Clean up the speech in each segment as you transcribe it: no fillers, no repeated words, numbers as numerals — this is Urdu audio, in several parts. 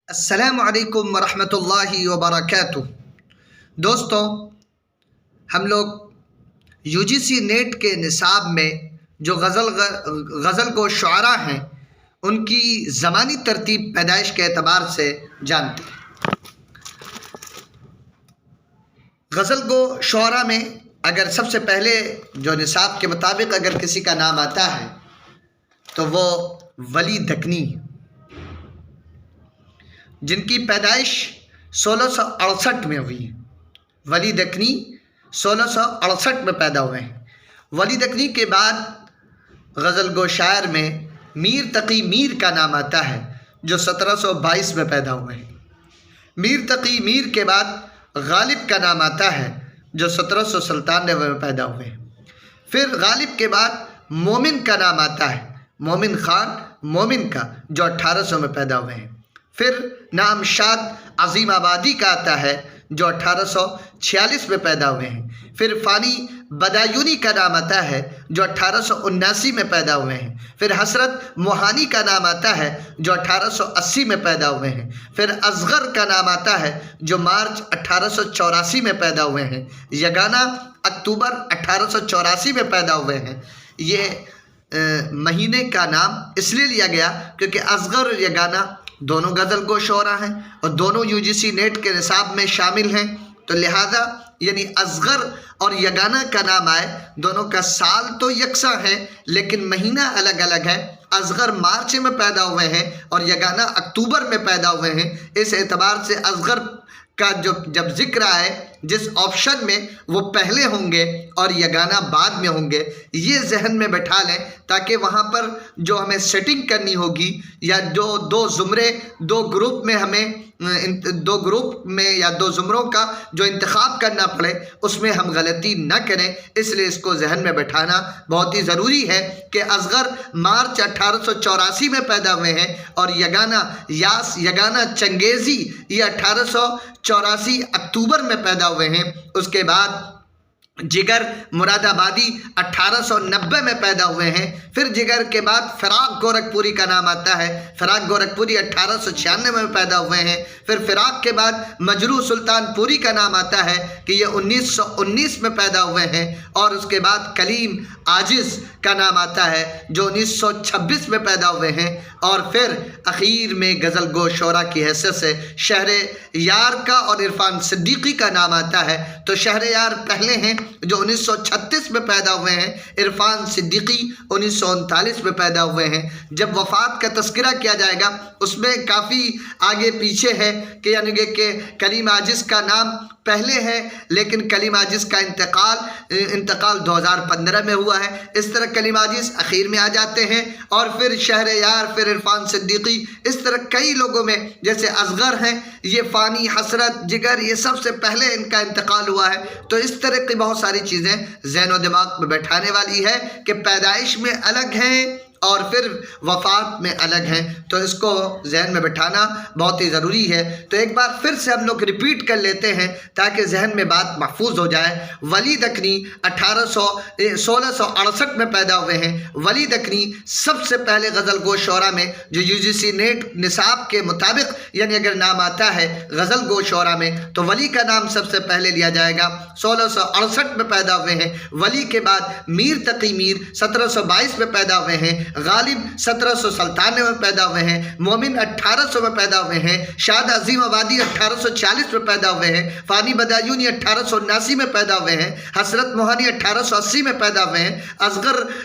السلام علیکم ورحمۃ اللہ وبرکاتہ۔ دوستوں، ہم لوگ UGC نیٹ کے نصاب میں جو غزل گو شعراء ہیں ان کی زمانی ترتیب پیدائش کے اعتبار سے جانتے ہیں۔ غزل گو شعراء میں اگر سب سے پہلے جو نصاب کے مطابق اگر کسی کا نام آتا ہے تو وہ ولی دکنی، جن کی پیدائش 1668 میں ہوئی ہے۔ ولی دکنی 1668 میں پیدا ہوئے ہیں۔ ولی دکنی کے بعد غزل گو شاعر میں میر تقی میر کا نام آتا ہے جو 1722 میں پیدا ہوئے ہیں۔ میر تقی میر کے بعد غالب کا نام آتا ہے جو 1797 میں پیدا ہوئے ہیں۔ پھر غالب کے بعد مومن کا نام آتا ہے، مومن خان مومن کا، جو 1800 میں پیدا ہوئے ہیں۔ پھر نام شاد عظیم آبادی کا آتا ہے جو 1846 میں پیدا ہوئے ہیں۔ پھر فانی بدایونی کا نام آتا ہے جو 1879 میں پیدا ہوئے ہیں۔ پھر حسرت موہانی کا نام آتا ہے جو 1880 میں پیدا ہوئے ہیں۔ پھر اصغر کا نام آتا ہے جو مارچ 1884 میں پیدا ہوئے ہیں۔ یگانہ اکتوبر 1884 میں پیدا ہوئے ہیں۔ یہ مہینے کا نام اس لیے لیا گیا کیونکہ اصغر اور یگانہ دونوں غزل گو شعراء ہیں اور دونوں UGC نیٹ کے نصاب میں شامل ہیں، تو لہذا یعنی اصغر اور یگانہ کا نام آئے۔ دونوں کا سال تو یکساں ہے لیکن مہینہ الگ الگ ہے۔ اصغر مارچ میں پیدا ہوئے ہیں اور یگانہ اکتوبر میں پیدا ہوئے ہیں۔ اس اعتبار سے اصغر کا جب ذکر آئے جس آپشن میں وہ پہلے ہوں گے اور یگانہ بعد میں ہوں گے، یہ ذہن میں بٹھا لیں تاکہ وہاں پر جو ہمیں سیٹنگ کرنی ہوگی یا دو زمرے دو گروپ میں ہمیں دو گروپ میں یا دو زمروں کا جو انتخاب کرنا پڑے اس میں ہم غلطی نہ کریں، اس لیے اس کو ذہن میں بٹھانا بہت ہی ضروری ہے کہ اصغر مارچ 1884 میں پیدا ہوئے ہیں اور یگانہ چنگیزی یہ 1884 اکتوبر میں پیدا ہوئے ہیں۔ اس کے بعد جگر مراد آبادی 1890 میں پیدا ہوئے ہیں۔ پھر جگر کے بعد فراق گورکھپوری کا نام آتا ہے، فراق گورکھپوری 1896 میں پیدا ہوئے ہیں۔ پھر فراق کے بعد مجروح سلطان پوری کا نام آتا ہے کہ یہ 1919 میں پیدا ہوئے ہیں۔ اور اس کے بعد کلیم عاجز کا نام آتا ہے جو 1926 میں پیدا ہوئے ہیں۔ اور پھر اخیر میں غزل گو شعراء کی حیثیت سے شہر یار کا اور عرفان صدیقی کا نام آتا ہے، تو شہر یار پہلے ہیں جو 1936 میں پیدا ہوئے ہیں، عرفان صدیقی 1939 میں پیدا ہوئے ہیں۔ جب وفات کا تذکرہ کیا جائے گا اس میں کافی آگے پیچھے ہے کہ یعنی کہ کلیم عاجز کا نام پہلے ہے لیکن کلیم عاجز کا انتقال 2015 میں ہوا ہے۔ اس طرح کلیم عاجز اخیر میں آ جاتے ہیں اور پھر شہر یار، پھر عرفان صدیقی، اس طرح کئی لوگوں میں جیسے اصغر ہیں یہ فانی، حسرت، جگر، یہ سب سے پہلے ان کا انتقال ہوا ہے۔ تو اس طرح کی بہت ساری چیزیں ذہن و دماغ میں بیٹھانے والی ہے کہ پیدائش میں الگ ہیں اور پھر وفات میں الگ ہیں، تو اس کو ذہن میں بٹھانا بہت ہی ضروری ہے۔ تو ایک بار پھر سے ہم لوگ ریپیٹ کر لیتے ہیں تاکہ ذہن میں بات محفوظ ہو جائے۔ ولی دکنی 1668 میں پیدا ہوئے ہیں۔ ولی دکنی سب سے پہلے غزل گو شعراء میں جو UGC نیٹ نصاب کے مطابق یعنی اگر نام آتا ہے غزل گو شعراء میں تو ولی کا نام سب سے پہلے لیا جائے گا۔ 1668 میں پیدا ہوئے ہیں۔ ولی کے بعد میر تقی میر 1722 میں پیدا ہوئے ہیں۔ غالب 1797 میں پیدا ہوئے ہیں۔ مومن 1800 میں پیدا ہوئے ہیں۔ شاد عظیم آبادی 1840 میں پیدا ہوئے ہیں۔ فانی بدایونی 1879 میں پیدا ہوئے ہیں۔ حسرت موہانی 1880 میں پیدا ہوئے ہیں۔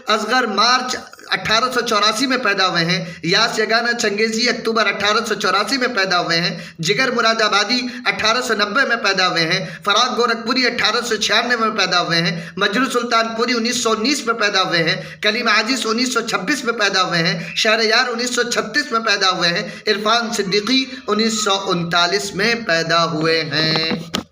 اصغر مارچ 1884 میں پیدا ہوئے ہیں۔ یاس یگانہ چنگیزی اکتوبر 1884 میں پیدا ہوئے ہیں۔ جگر مراد آبادی 1890 میں پیدا ہوئے ہیں۔ فراق گورکھپوری 1896 میں پیدا ہوئے ہیں۔ مجروح سلطان پوری 1919 میں پیدا ہوئے ہیں۔ کلیم عاجز 1926 میں پیدا ہوئے ہیں۔ شہر یار 1936 میں پیدا ہوئے ہیں۔ عرفان صدیقی 1939 میں پیدا ہوئے ہیں۔